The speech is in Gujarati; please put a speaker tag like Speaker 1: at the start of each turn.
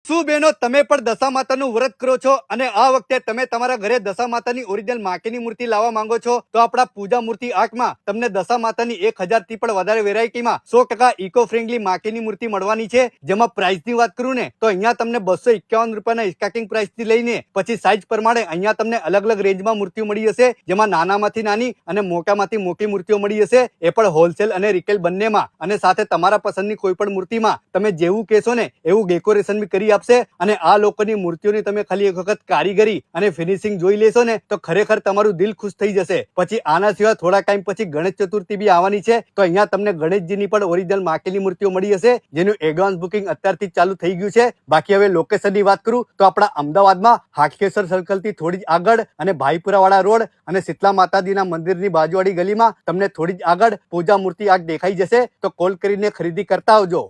Speaker 1: શું બહેનો તમે પણ દશા માતાનું વ્રત કરો છો અને આ વખતે તમે તમારા ઘરે દશા માતાની ઓરિજિનલ માટીની મૂર્તિ લાવવા માંગો છો તો આપણા પૂજા મૂર્તિ આર્ટમાં તમને દશા માતાની 1000 થી પણ વધારે વેરાયટીમાં 100% ઇકો ફ્રેન્ડલી માટીની મૂર્તિ મળવાની છે। જેમાં પ્રાઇસની વાત કરું ને તો અહીંયા તમને 251 રૂપિયાના સ્ટાર્ટિંગ પ્રાઇસથી લઈને પછી સાઇઝ પ્રમાણે અહીંયા તમને અલગ અલગ રેન્જમાં મૂર્તિઓ મળી જશે। જેમાં નાનામાંથી નાની અને મોટામાંથી મોટી મૂર્તિઓ મળી જશે, એ પણ હોલસેલ અને રિટેલ બંનેમાં। અને સાથે તમારા પસંદની કોઈ પણ મૂર્તિમાં તમે જેવું કહેશો ને એવું ડેકોરેશન બી કરી આપશે। અને આ લોકોની મૂર્તિઓની તમે ખાલી એક વખત કારીગરી અને ફિનિશિંગ જોઈ લેશો ને તો ખરેખર તમારું દિલ ખુશ થઈ જશે। પછી આના સિવાય થોડા ટાઈમ પછી ગણેશ ચતુર્થી બી આવવાની છે, તો અહીંયા તમને ગણેશજીની પણ ઓરિજિનલ માટીની મૂર્તિઓ મળી જશે, જેનું એડવાન્સ બુકિંગ અત્યારથી ચાલુ થઈ ગયું છે। બાકી હવે લોકેશનની વાત કરું તો આપણા અમદાવાદમાં હાટકેશ્વર સર્કલથી થોડી જ આગળ અને ભાઈપુરાવાળા રોડ અને શીતલા માતાજીના મંદિરની બાજુવાળી ગલીમાં તમને થોડી જ આગળ પૂજા મૂર્તિ આગ દેખાઈ જશે। તો કોલ કરીને ખરીદી કરતા આવજો।